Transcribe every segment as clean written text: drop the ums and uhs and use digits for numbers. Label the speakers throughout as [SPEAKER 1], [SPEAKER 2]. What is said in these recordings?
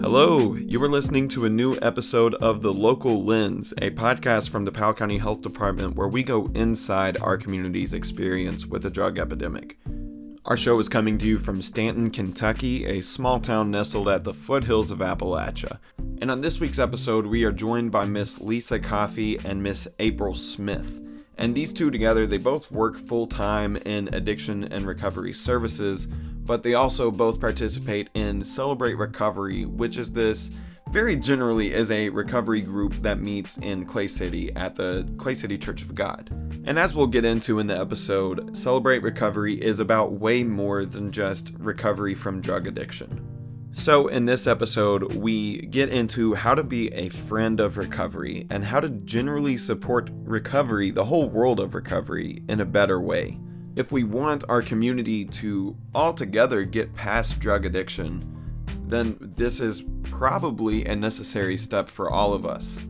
[SPEAKER 1] Hello, you are listening to a new episode of The Local Lens, a podcast from the Powell County Health Department where we go inside our community's experience with the drug epidemic. Our show is coming to you from Stanton, Kentucky, a small town nestled at the foothills of Appalachia. And on this week's episode, we are joined by Miss Lisa Coffey and Miss April Smith. And these two together, they both work full-time in addiction and recovery services, but they also both participate in Celebrate Recovery, which is this very generally is a recovery group that meets in Clay City at the Clay City Church of God. And as we'll get into in the episode, Celebrate Recovery is about way more than just recovery from drug addiction. So in this episode, we get into how to be a friend of recovery and how to generally support recovery, the whole world of recovery, in a better way. If we want our community to altogether get past drug addiction, then this is probably a necessary step for all of us.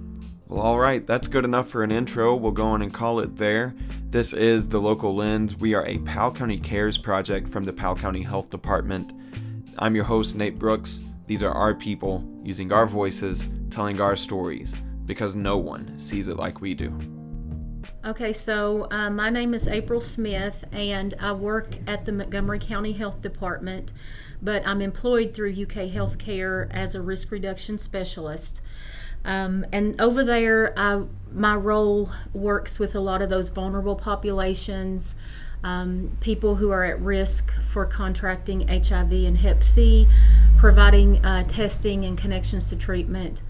[SPEAKER 1] Well, alright, that's good enough for an intro. We'll go on and call it there. This is The Local Lens. We are a Powell County Cares project from the Powell County Health Department. I'm your host, Nate Brooks. These are our people, using our voices, telling our stories, because no one sees it like we do.
[SPEAKER 2] Okay, so my name is April Smith, and I work at the Montgomery County Health Department, but I'm employed through UK Healthcare as a risk reduction specialist. And over there, my role works with a lot of those vulnerable populations, people who are at risk for contracting HIV and Hep C, providing testing and connections to treatment.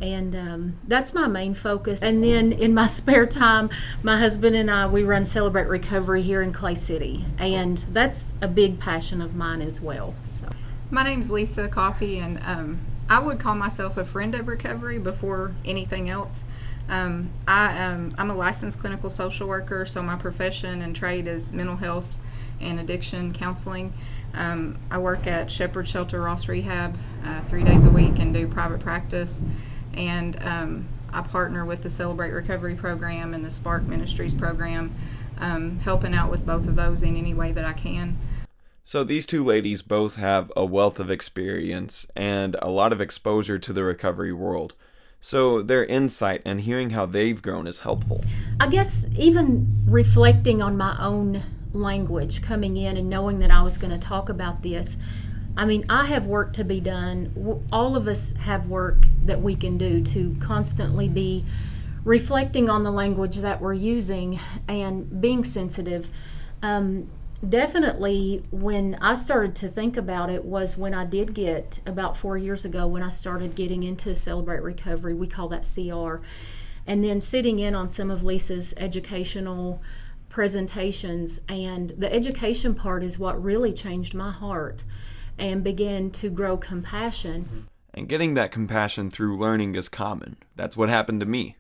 [SPEAKER 2] And that's my main focus. And then in my spare time, my husband and I, we run Celebrate Recovery here in Clay City. And that's a big passion of mine as well. So,
[SPEAKER 3] my name's Lisa Coffey, and I would call myself a friend of recovery before anything else. I'm a licensed clinical social worker, so my profession and trade is mental health and addiction counseling. I work at Shepherd Shelter Ross Rehab 3 days a week and do private practice. And I partner with the Celebrate Recovery program and the Spark Ministries program, helping out with both of those in any way that I can.
[SPEAKER 1] So these two ladies both have a wealth of experience and a lot of exposure to the recovery world. So their insight and hearing how they've grown is helpful.
[SPEAKER 2] I guess even reflecting on my own language coming in and knowing that I was going to talk about this, I mean, I have work to be done. All of us have work that we can do to constantly be reflecting on the language that we're using and being sensitive. Definitely, when I started to think about it was when I did get, about 4 years ago, when I started getting into Celebrate Recovery. We call that CR. And then sitting in on some of Lisa's educational presentations. And the education part is what really changed my heart and began to grow compassion.
[SPEAKER 1] And getting that compassion through learning is common. That's what happened to me.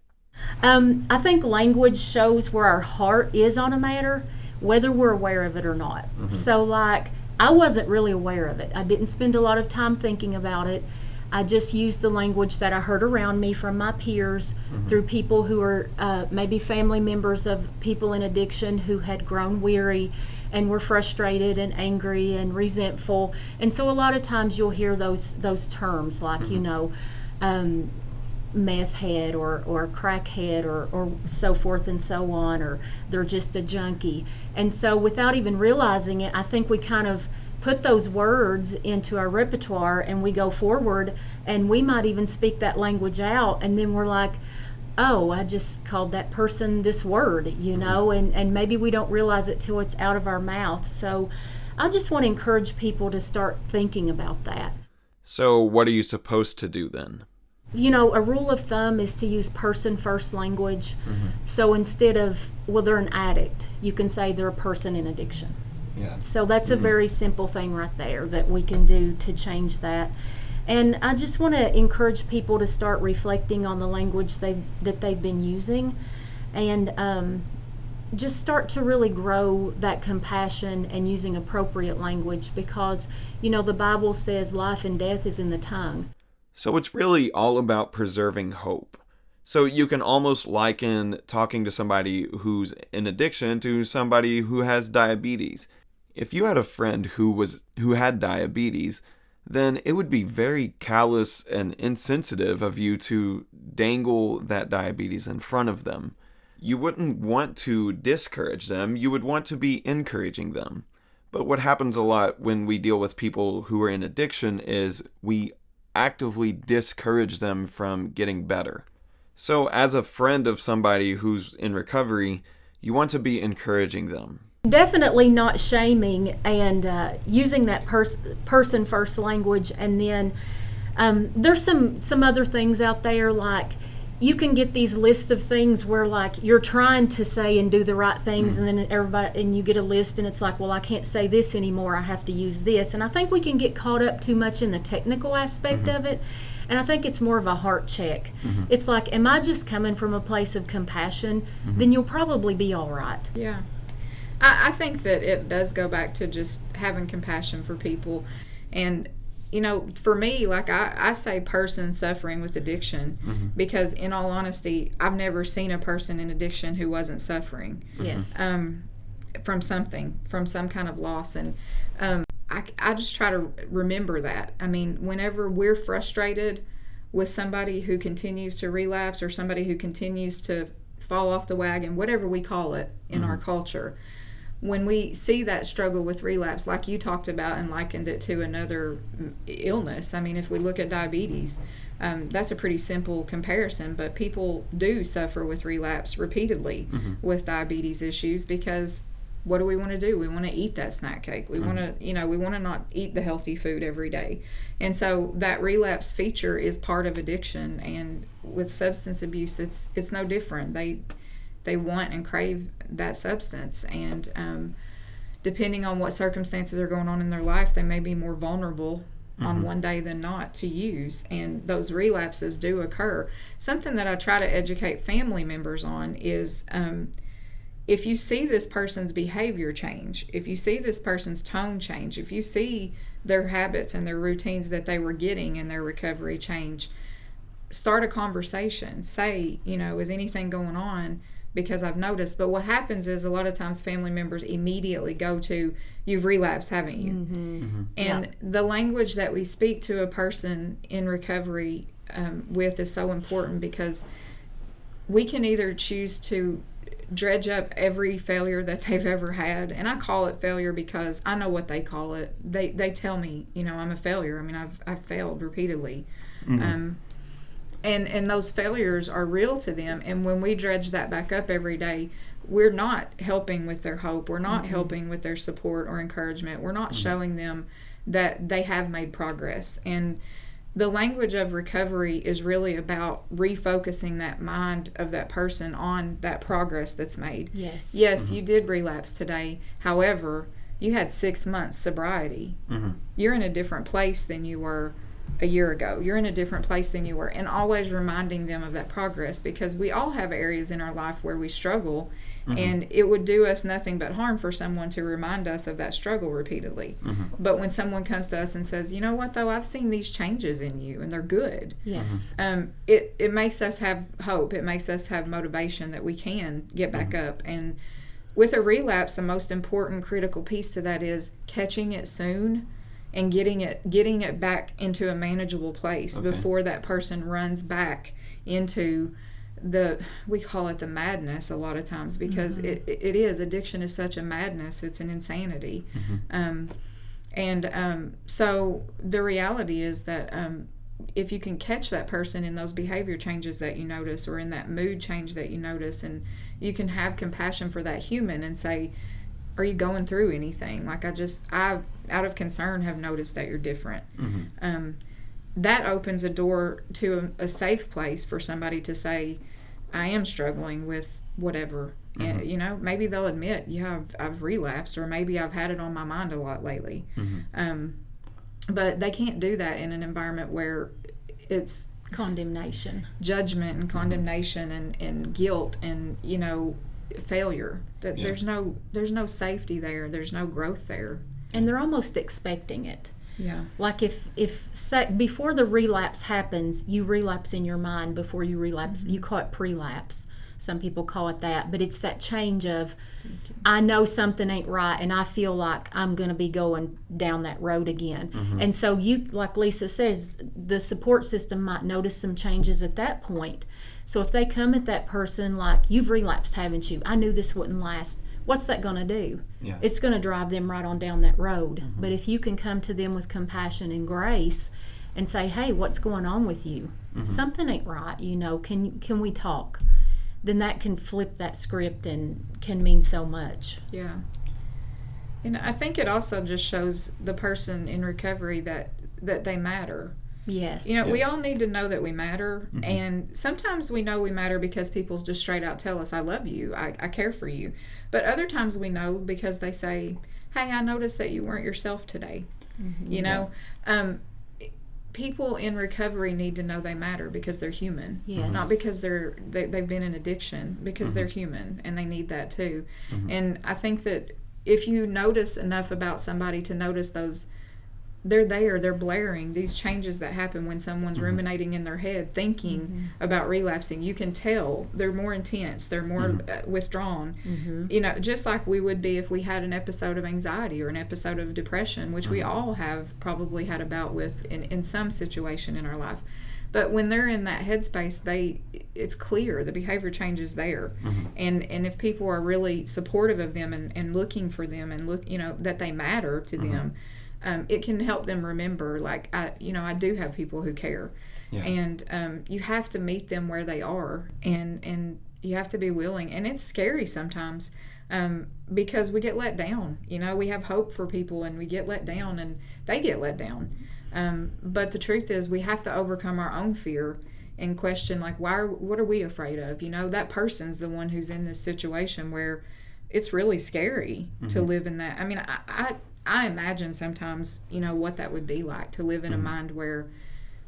[SPEAKER 2] I think language shows where our heart is on a matter, whether we're aware of it or not. Mm-hmm. So like, I wasn't really aware of it. I didn't spend a lot of time thinking about it. I just used the language that I heard around me from my peers, through people who are maybe family members of people in addiction who had grown weary and were frustrated and angry and resentful. And so a lot of times you'll hear those terms like, meth head or crack head or so forth and so on, or they're just a junkie. And so without even realizing it, I think we kind of put those words into our repertoire and we go forward and we might even speak that language out, and then we're like, oh, I just called that person this word, and maybe we don't realize it till it's out of our mouth. So I just want to encourage people to start thinking about that.
[SPEAKER 1] So what are you supposed to do then?
[SPEAKER 2] A rule of thumb is to use person-first language. So instead of, well, they're an addict, you can say they're a person in addiction.
[SPEAKER 1] Yeah.
[SPEAKER 2] So that's a very simple thing right there that we can do to change that. And I just want to encourage people to start reflecting on the language that they've been using, and just start to really grow that compassion and using appropriate language, because, the Bible says life and death is in the tongue.
[SPEAKER 1] So it's really all about preserving hope. So you can almost liken talking to somebody who's in addiction to somebody who has diabetes. If you had a friend who had diabetes, then it would be very callous and insensitive of you to dangle that diabetes in front of them. You wouldn't want to discourage them, you would want to be encouraging them. But what happens a lot when we deal with people who are in addiction is we actively discourage them from getting better. So as a friend of somebody who's in recovery, you want to be encouraging them.
[SPEAKER 2] Definitely not shaming and using that person first language. And then there's some other things out there, like you can get these lists of things where like you're trying to say and do the right things, and then you get a list and it's like, well, I can't say this anymore, I have to use this. And I think we can get caught up too much in the technical aspect of it, and I think it's more of a heart check. It's like, am I just coming from a place of compassion? Then you'll probably be all right.
[SPEAKER 3] Yeah. I think that it does go back to just having compassion for people. And, you know, for me, like I say person suffering with addiction, because in all honesty, I've never seen a person in addiction who wasn't suffering.
[SPEAKER 2] Yes.
[SPEAKER 3] From some kind of loss. And I just try to remember that. I mean, whenever we're frustrated with somebody who continues to relapse or somebody who continues to fall off the wagon, whatever we call it in our culture, when we see that struggle with relapse, like you talked about and likened it to another illness, I mean, if we look at diabetes, that's a pretty simple comparison, but people do suffer with relapse repeatedly with diabetes issues, because what do we want to do? We want to eat that snack cake. We want to, we want to not eat the healthy food every day. And so that relapse feature is part of addiction, and with substance abuse, it's no different. They want and crave that substance, and depending on what circumstances are going on in their life, they may be more vulnerable on one day than not to use, and those relapses do occur. Something that I try to educate family members on is if you see this person's behavior change, if you see this person's tone change, if you see their habits and their routines that they were getting in their recovery change, start a conversation. Say, is anything going on? Because I've noticed. But what happens is a lot of times family members immediately go to, you've relapsed, haven't you? And the language that we speak to a person in recovery with is so important, because we can either choose to dredge up every failure that they've ever had, and I call it failure because I know what they call it. They tell me, I'm a failure. I mean, I've failed repeatedly. And those failures are real to them. And when we dredge that back up every day, we're not helping with their hope. We're not helping with their support or encouragement. We're not showing them that they have made progress. And the language of recovery is really about refocusing that mind of that person on that progress that's made.
[SPEAKER 2] Yes.
[SPEAKER 3] Yes, you did relapse today. However, you had 6 months sobriety. You're in a different place than you were a year ago. You're in a different place than you were, and always reminding them of that progress, because we all have areas in our life where we struggle, and it would do us nothing but harm for someone to remind us of that struggle repeatedly. But when someone comes to us and says, you know what though, I've seen these changes in you and they're good.
[SPEAKER 2] Yes.
[SPEAKER 3] It makes us have hope. It makes us have motivation that we can get back up. And with a relapse, the most important critical piece to that is catching it soon and getting it back into a manageable place before that person runs back into we call it the madness a lot of times, because it is, addiction is such a madness. It's an insanity. So the reality is that if you can catch that person in those behavior changes that you notice, or in that mood change that you notice, and you can have compassion for that human and say, are you going through anything? Like, I out of concern have noticed that you're different. That opens a door to a safe place for somebody to say, I am struggling with whatever. And, maybe they'll admit, yeah, I've relapsed, or maybe I've had it on my mind a lot lately. But they can't do that in an environment where it's
[SPEAKER 2] Condemnation.
[SPEAKER 3] Judgment and condemnation and guilt and, failure. That there's no safety there. There's no growth there.
[SPEAKER 2] And they're almost expecting it.
[SPEAKER 3] Yeah.
[SPEAKER 2] Like if before the relapse happens, you relapse in your mind before you relapse. You call it prelapse. Some people call it that, but it's that change of, I know something ain't right and I feel like I'm going to be going down that road again. And so you, like Lisa says, the support system might notice some changes at that point. So if they come at that person like, you've relapsed, haven't you? I knew this wouldn't last. What's that going to do?
[SPEAKER 1] Yeah.
[SPEAKER 2] It's going to drive them right on down that road. But if you can come to them with compassion and grace and say, hey, what's going on with you? Something ain't right, you know, can we talk? Then that can flip that script and can mean so much.
[SPEAKER 3] Yeah. And I think it also just shows the person in recovery that they matter.
[SPEAKER 2] Yes.
[SPEAKER 3] You know, we all need to know that we matter. And sometimes we know we matter because people just straight out tell us, I love you, I care for you. But other times we know because they say, hey, I noticed that you weren't yourself today. You know, people in recovery need to know they matter because they're human.
[SPEAKER 2] Yes.
[SPEAKER 3] Not because they've been in addiction, because they're human and they need that too. And I think that if you notice enough about somebody to notice those, they're blaring, these changes that happen when someone's ruminating in their head thinking about relapsing. You can tell they're more intense, they're more withdrawn. You know, just like we would be if we had an episode of anxiety or an episode of depression, which we all have probably had a bout with in some situation in our life. But when they're in that headspace, it's clear the behavior change is there. And if people are really supportive of them and looking for them and look, you know, that they matter to them, it can help them remember, like, I do have people who care. And you have to meet them where they are, and you have to be willing. And it's scary sometimes because we get let down. You know, we have hope for people and we get let down and they get let down. But the truth is we have to overcome our own fear and question, like, what are we afraid of? You know, that person's the one who's in this situation where it's really scary to live in that. I mean, I imagine sometimes, you know, what that would be like to live in a mind where,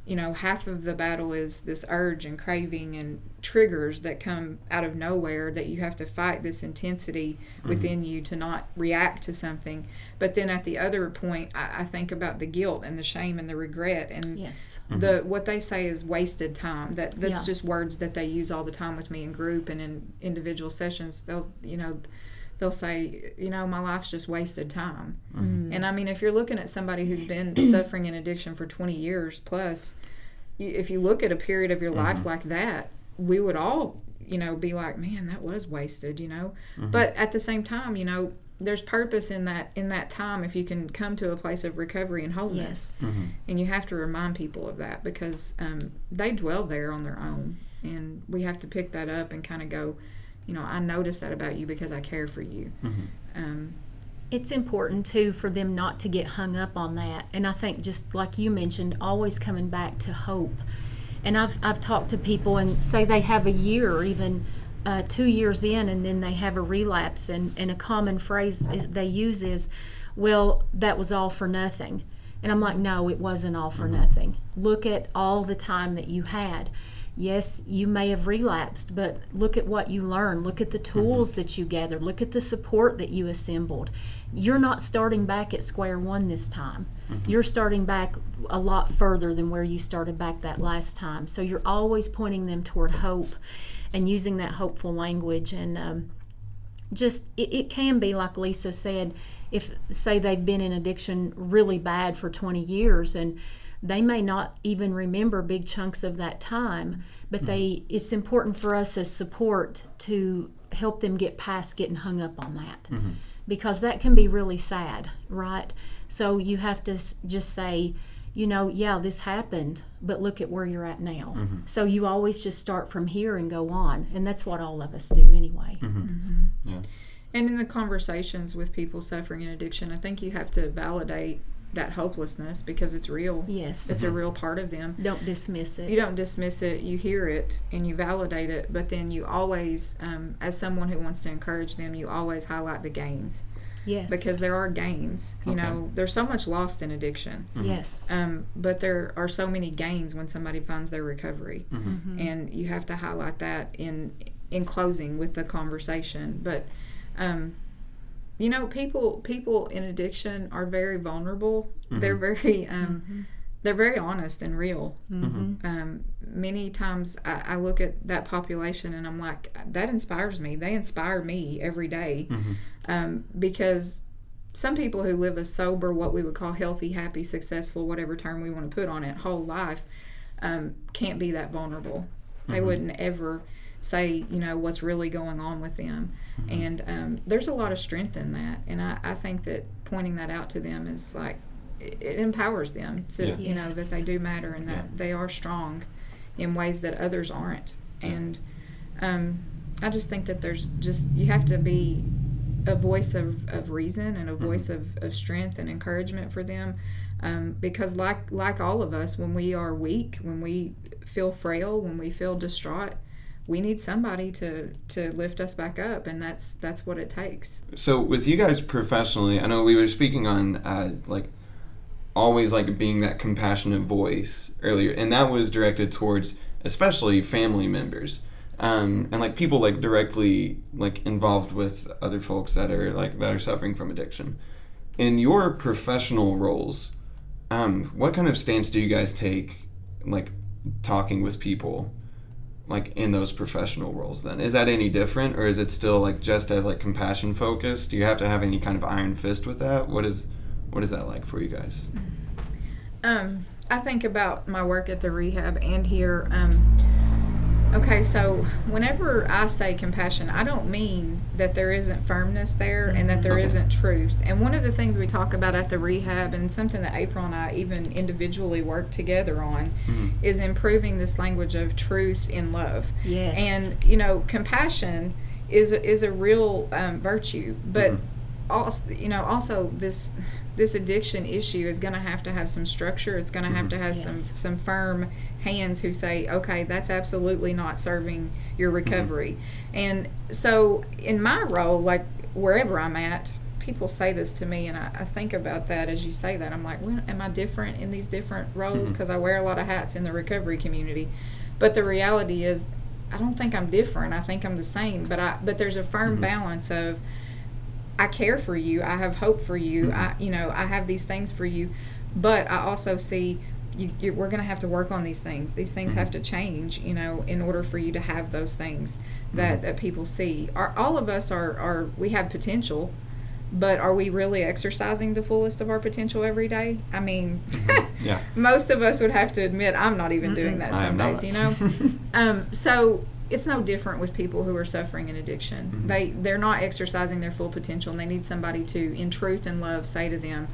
[SPEAKER 3] you know, half of the battle is this urge and craving and triggers that come out of nowhere that you have to fight this intensity within you to not react to something. But then at the other point, I think about the guilt and the shame and the regret and what they say is wasted time. That's just words that they use all the time with me in group and in individual sessions. They'll say, you know, my life's just wasted time. And I mean, if you're looking at somebody who's been suffering in addiction for 20 years plus, if you look at a period of your life like that, we would all, you know, be like, man, that was wasted, you know. But at the same time, you know, there's purpose in that time if you can come to a place of recovery and wholeness. And you have to remind people of that because they dwell there on their own. And we have to pick that up and kind of go, you know, I noticed that about you because I care for you.
[SPEAKER 2] It's important, too, for them not to get hung up on that. And I think just like you mentioned, always coming back to hope. And I've talked to people and say they have a year or even 2 years in and then they have a relapse. And a common phrase they use is, well, that was all for nothing. And I'm like, no, it wasn't all for nothing. Look at all the time that you had. Yes, you may have relapsed, but look at what you learned. Look at the tools that you gathered. Look at the support that you assembled. You're not starting back at square one this time. You're starting back a lot further than where you started back that last time. So you're always pointing them toward hope and using that hopeful language. And just it can be like Lisa said, if, say, they've been in addiction really bad for 20 years and they may not even remember big chunks of that time, but it's important for us as support to help them get past getting hung up on that, because that can be really sad, right? So you have to just say, you know, yeah, this happened, but look at where you're at now. So you always just start from here and go on, and that's what all of us do anyway.
[SPEAKER 3] Yeah. And in the conversations with people suffering in addiction, I think you have to validate that hopelessness because it's real.
[SPEAKER 2] Yes.
[SPEAKER 3] It's a real part of them.
[SPEAKER 2] Don't dismiss it.
[SPEAKER 3] You don't dismiss it. You hear it and you validate it, but then you always, as someone who wants to encourage them, you always highlight the gains.
[SPEAKER 2] Yes.
[SPEAKER 3] Because there are gains. You know, there's so much lost in addiction.
[SPEAKER 2] Yes.
[SPEAKER 3] But there are so many gains when somebody finds their recovery. And you have to highlight that in closing with the conversation. But you know, people in addiction are very vulnerable. They're very they're very honest and real. Many times I look at that population and I'm like, that inspires me. They inspire me every day. Because some people who live a sober, what we would call healthy, happy, successful, whatever term we want to put on it, whole life, can't be that vulnerable. They wouldn't ever say, what's really going on with them. And there's a lot of strength in that. And I think that pointing that out to them is like, it empowers them to, that they do matter and that they are strong in ways that others aren't. And I just think that you have to be a voice of reason and a voice of strength and encouragement for them. Because like all of us, when we are weak, when we feel frail, when we feel distraught, we need somebody to lift us back up, and that's what it takes.
[SPEAKER 1] So with you guys professionally, I know we were speaking on always being that compassionate voice earlier, and that was directed towards especially family members, and people directly involved with other folks that are suffering from addiction. In your professional roles, what kind of stance do you guys take talking with people in those professional roles? Then is that any different, or is it still just as compassion focused? Do you have to have any kind of iron fist with that? What is that like for you guys?
[SPEAKER 3] I think about my work at the rehab and here. Okay, so whenever I say compassion, I don't mean that there isn't firmness there and that there isn't truth. And one of the things we talk about at the rehab, and something that April and I even individually work together on, is improving this language of truth in love.
[SPEAKER 2] Yes.
[SPEAKER 3] And, compassion is a real virtue, but also this addiction issue is going to have some structure. It's going to have to have some firm hands who say, okay, that's absolutely not serving your recovery. And so in my role, wherever I'm at, people say this to me, and I think about that as you say that. I'm like, well, am I different in these different roles? Because I wear a lot of hats in the recovery community. But the reality is, I don't think I'm different. I think I'm the same. But there's a firm balance of, I care for you. I have hope for you. I have these things for you, but I also see we're going to have to work on these things. These things have to change, in order for you to have those things that people see. All of us we have potential, but are we really exercising the fullest of our potential every day? I mean, most of us would have to admit I'm not even doing that some days, So it's no different with people who are suffering an addiction. They're not exercising their full potential, and they need somebody to, in truth and love, say to them,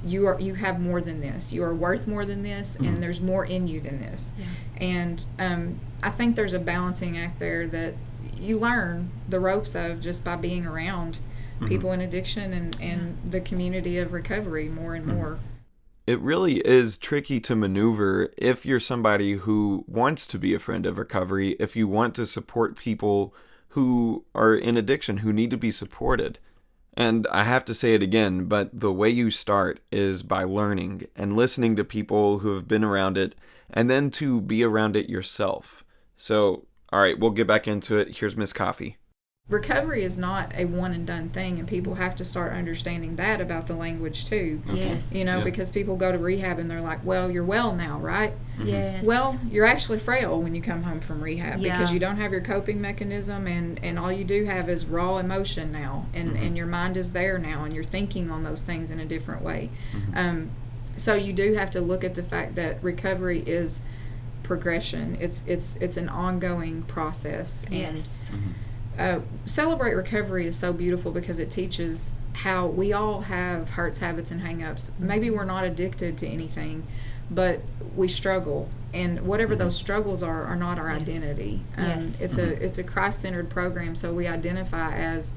[SPEAKER 3] you have more than this. You are worth more than this, and there's more in you than this. And I think there's a balancing act there that you learn the ropes of just by being around people in addiction and the community of recovery more and more.
[SPEAKER 1] It really is tricky to maneuver if you're somebody who wants to be a friend of recovery, if you want to support people who are in addiction, who need to be supported. And I have to say it again, but the way you start is by learning and listening to people who have been around it, and then to be around it yourself. So, all right, we'll get back into it. Here's Miss Coffey.
[SPEAKER 3] Recovery is not a one and done thing, and people have to start understanding that about the language too.
[SPEAKER 2] Yes.
[SPEAKER 3] Because people go to rehab and they're like, well, you're well now, right?
[SPEAKER 2] Yes.
[SPEAKER 3] Well, you're actually frail when you come home from rehab because you don't have your coping mechanism, and all you do have is raw emotion now, and your mind is there now, and you're thinking on those things in a different way. So you do have to look at the fact that recovery is progression. It's an ongoing process.
[SPEAKER 2] Yes.
[SPEAKER 3] Celebrate Recovery is so beautiful because it teaches how we all have hurts, habits, and hang-ups. Maybe we're not addicted to anything, but we struggle, and whatever those struggles are not our identity. It's a Christ-centered program, so we identify as,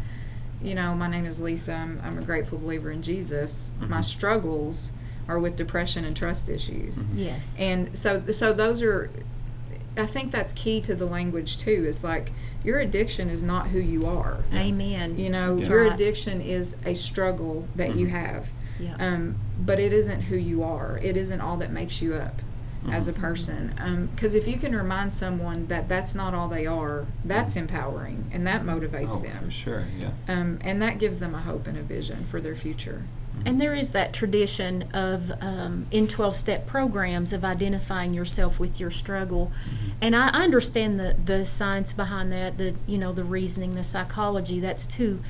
[SPEAKER 3] my name is Lisa, I'm a grateful believer in Jesus. My struggles are with depression and trust issues.
[SPEAKER 2] Yes.
[SPEAKER 3] And so those are, I think that's key to the language too, is your addiction is not who you are.
[SPEAKER 2] Amen.
[SPEAKER 3] Your addiction is a struggle that you have. But it isn't who you are. It isn't all that makes you up as a person. Because if you can remind someone that that's not all they are, that's empowering, and that motivates them.
[SPEAKER 1] For sure, yeah.
[SPEAKER 3] And that gives them a hope and a vision for their future.
[SPEAKER 2] And there is that tradition of in 12-step programs of identifying yourself with your struggle. And I understand the science behind that, the reasoning, the psychology. That's to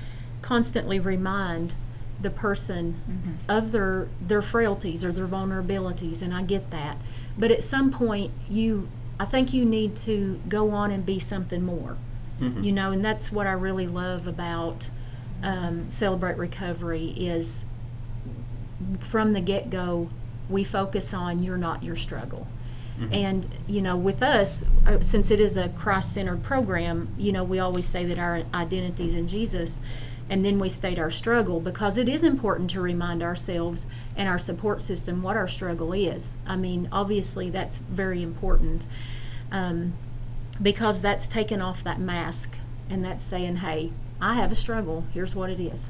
[SPEAKER 2] constantly remind the person of their frailties or their vulnerabilities, and I get that. But at some point, I think you need to go on and be something more. And that's what I really love about Celebrate Recovery is from the get-go, we focus on you're not your struggle. And, with us, since it is a Christ-centered program, we always say that our identity is in Jesus, and then we state our struggle, because it is important to remind ourselves and our support system what our struggle is. I mean, obviously, that's very important, because that's taken off that mask, and that's saying, hey, I have a struggle. Here's what it is.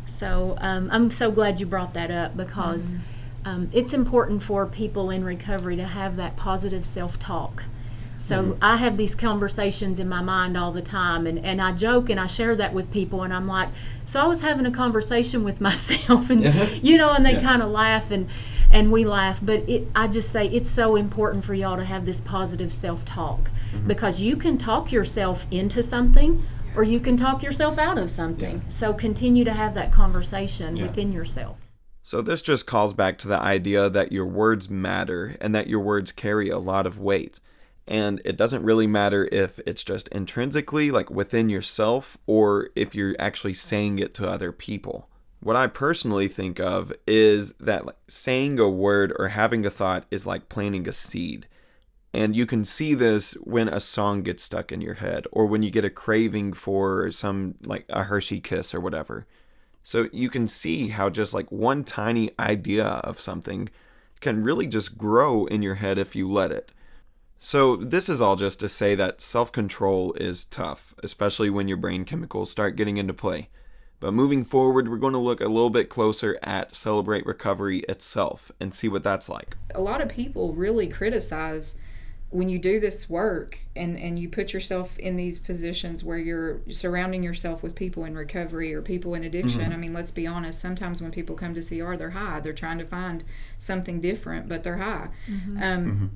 [SPEAKER 2] So I'm so glad you brought that up, because it's important for people in recovery to have that positive self-talk. So I have these conversations in my mind all the time, and I joke and I share that with people, and I'm like, so I was having a conversation with myself, and and they kind of laugh, and we laugh, but I just say it's so important for y'all to have this positive self-talk, because you can talk yourself into something, or you can talk yourself out of something. So continue to have that conversation within yourself.
[SPEAKER 1] So this just calls back to the idea that your words matter and that your words carry a lot of weight. And it doesn't really matter if it's just intrinsically, like within yourself, or if you're actually saying it to other people. What I personally think of is that saying a word or having a thought is like planting a seed. And you can see this when a song gets stuck in your head, or when you get a craving for some, like a Hershey Kiss or whatever. So you can see how just like one tiny idea of something can really just grow in your head if you let it. So this is all just to say that self-control is tough, especially when your brain chemicals start getting into play. But moving forward, we're going to look a little bit closer at Celebrate Recovery itself and see what that's like.
[SPEAKER 3] A lot of people really criticize when you do this work and you put yourself in these positions where you're surrounding yourself with people in recovery or people in addiction. I mean, let's be honest, sometimes when people come to CR, they're high. They're trying to find something different, but they're high.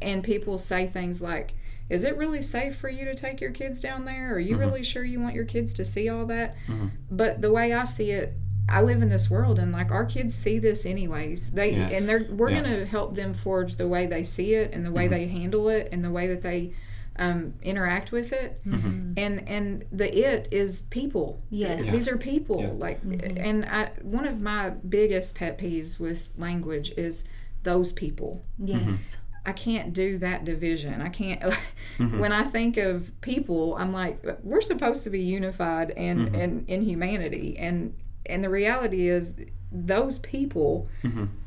[SPEAKER 3] And people say things like, is it really safe for you to take your kids down there? Are you really sure you want your kids to see all that? But the way I see it, I live in this world, and like our kids see this anyways. We're going to help them forge the way they see it and the way they handle it and the way that they interact with it. And the it is people.
[SPEAKER 2] Yes,
[SPEAKER 3] these are people. And one of my biggest pet peeves with language is those people.
[SPEAKER 2] Yes.
[SPEAKER 3] I can't do that division. I can't. When I think of people, I'm like, we're supposed to be unified and in humanity. And the reality is, those people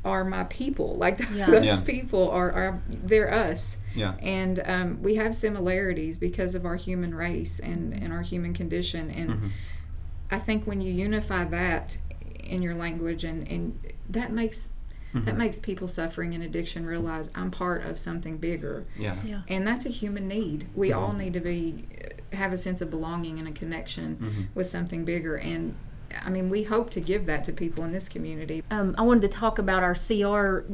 [SPEAKER 3] are my people. Like those people are they're us. And we have similarities because of our human race and our human condition. And I think when you unify that in your language, and that makes people suffering in addiction realize I'm part of something bigger. And that's a human need. We all need to have a sense of belonging and a connection with something bigger. And I mean, we hope to give that to people in this community.
[SPEAKER 2] I wanted to talk about our CR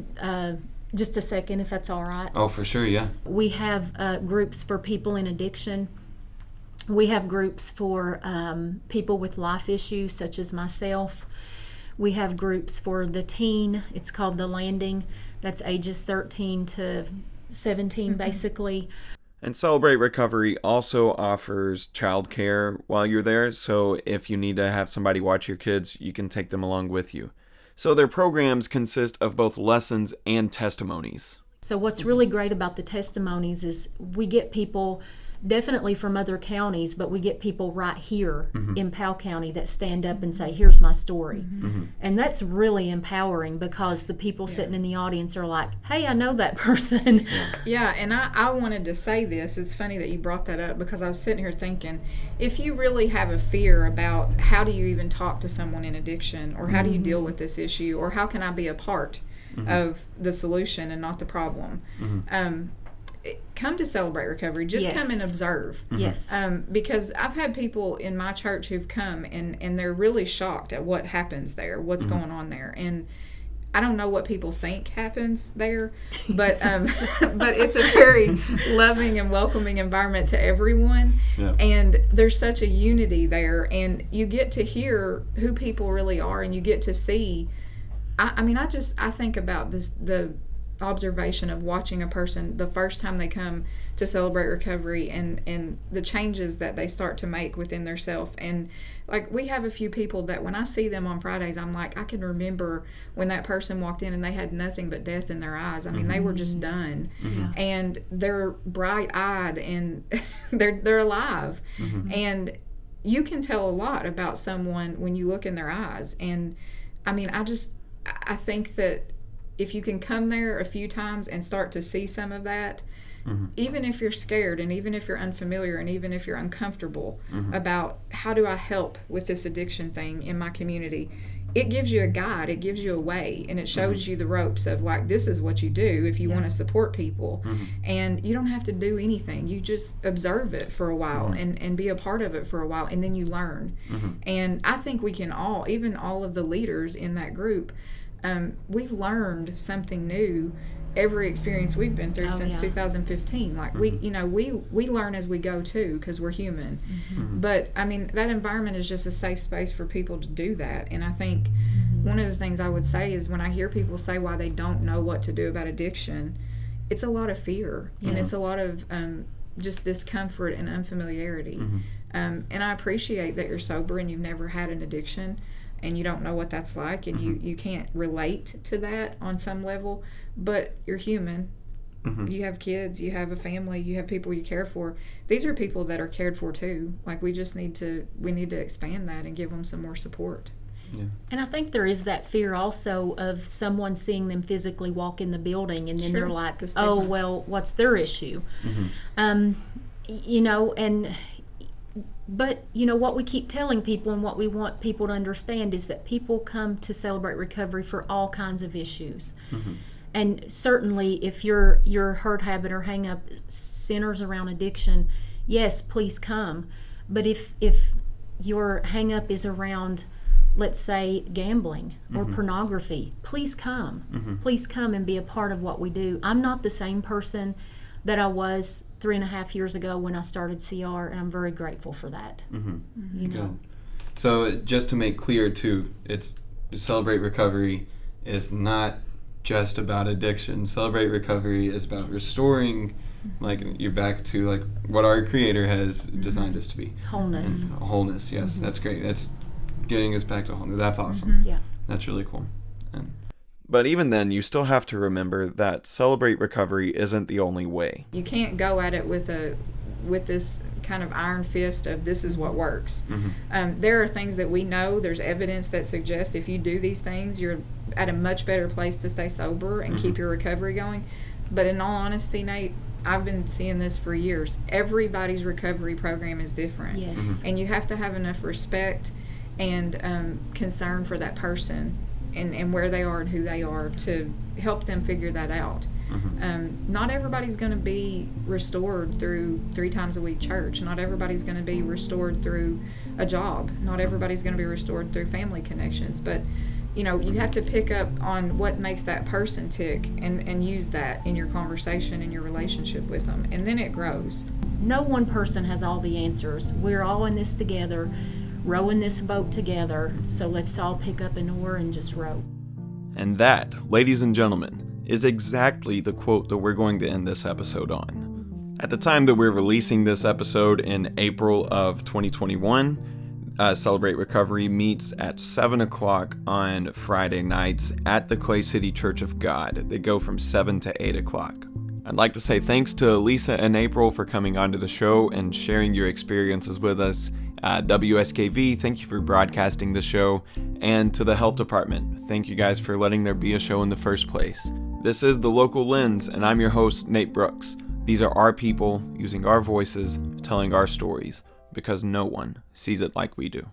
[SPEAKER 2] just a second, if that's all right.
[SPEAKER 1] Oh, for sure, yeah.
[SPEAKER 2] We have groups for people in addiction. We have groups for people with life issues, such as myself. We have groups for the teen. It's called The Landing. That's ages 13 to 17, basically.
[SPEAKER 1] And Celebrate Recovery also offers childcare while you're there, so if you need to have somebody watch your kids, you can take them along with you. So their programs consist of both lessons and testimonies.
[SPEAKER 2] So what's really great about the testimonies is we get people definitely from other counties, but we get people right here in Powell County that stand up and say, here's my story. And that's really empowering, because the people sitting in the audience are like, hey, I know that person.
[SPEAKER 3] And I wanted to say this. It's funny that you brought that up, because I was sitting here thinking, if you really have a fear about how do you even talk to someone in addiction, or how do you deal with this issue, or how can I be a part of the solution and not the problem, come to Celebrate Recovery. Just come and observe.
[SPEAKER 2] Yes.
[SPEAKER 3] Because I've had people in my church who've come and they're really shocked at what happens there, what's going on there. And I don't know what people think happens there, but but it's a very loving and welcoming environment to everyone.
[SPEAKER 1] Yeah.
[SPEAKER 3] And there's such a unity there, and you get to hear who people really are, and you get to see. I think about the observation of watching a person the first time they come to Celebrate Recovery, and the changes that they start to make within their self. And like, we have a few people that when I see them on Fridays, I'm like, I can remember when that person walked in and they had nothing but death in their eyes. I mean, they were just done. And they're bright-eyed and they're alive. And you can tell a lot about someone when you look in their eyes. And I mean, I think that if you can come there a few times and start to see some of that, even if you're scared, and even if you're unfamiliar, and even if you're uncomfortable about how do I help with this addiction thing in my community, it gives you a guide, it gives you a way, and it shows you the ropes of like, this is what you do if you want to support people. And you don't have to do anything. You just observe it for a while and be a part of it for a while, and then you learn. And I think we can all, even all of the leaders in that group, we've learned something new every experience we've been through since 2015. Like, we learn as we go too, because we're human. But I mean, that environment is just a safe space for people to do that. And I think one of the things I would say is, when I hear people say why they don't know what to do about addiction, it's a lot of fear, and it's a lot of just discomfort and unfamiliarity. And I appreciate that you're sober and you've never had an addiction, and you don't know what that's like, and you can't relate to that on some level, but you're human. You have kids, you have a family, you have people you care for. These are people that are cared for too. Like, we need to expand that and give them some more support.
[SPEAKER 1] Yeah.
[SPEAKER 2] And I think there is that fear also of someone seeing them physically walk in the building, and then they're like, oh, well, what's their issue? But, what we keep telling people and what we want people to understand is that people come to Celebrate Recovery for all kinds of issues. And certainly if your hurt, habit, or hang-up centers around addiction, yes, please come. But if your hang-up is around, let's say, gambling or pornography, please come. Please come and be a part of what we do. I'm not the same person that I was 3.5 years ago when I started CR, and I'm very grateful for that.
[SPEAKER 1] Good. So just to make clear too, it's Celebrate Recovery is not just about addiction. Celebrate Recovery is about restoring, like, you're back to like what our Creator has designed us to be.
[SPEAKER 2] Wholeness.
[SPEAKER 1] And wholeness, yes, that's great. That's getting us back to wholeness. That's awesome.
[SPEAKER 2] Yeah.
[SPEAKER 1] That's really cool. But even then, you still have to remember that Celebrate Recovery isn't the only way.
[SPEAKER 3] You can't go at it with this kind of iron fist of this is what works. There are things that we know, there's evidence that suggests if you do these things, you're at a much better place to stay sober and keep your recovery going. But in all honesty, Nate, I've been seeing this for years. Everybody's recovery program is different.
[SPEAKER 2] Yes.
[SPEAKER 3] And you have to have enough respect and concern for that person and where they are and who they are to help them figure that out. Not everybody's going to be restored through 3 times a week church. Not everybody's going to be restored through a job. Not everybody's going to be restored through family connections. But you have to pick up on what makes that person tick and use that in your conversation and your relationship with them, and then it grows.
[SPEAKER 2] No one person has all the answers. We're all in this together, rowing this boat together, so let's all pick up an oar and just row.
[SPEAKER 1] And that, ladies and gentlemen, is exactly the quote that we're going to end this episode on. At the time that we're releasing this episode in April of 2021, Celebrate Recovery meets at 7 o'clock on Friday nights at the Clay City Church of God. They go from 7 to 8 o'clock. I'd like to say thanks to Lisa and April for coming onto the show and sharing your experiences with us. WSKV, thank you for broadcasting the show. And to the health department, thank you guys for letting there be a show in the first place. This is The Local Lens, and I'm your host, Nate Brooks. These are our people using our voices, telling our stories, because no one sees it like we do.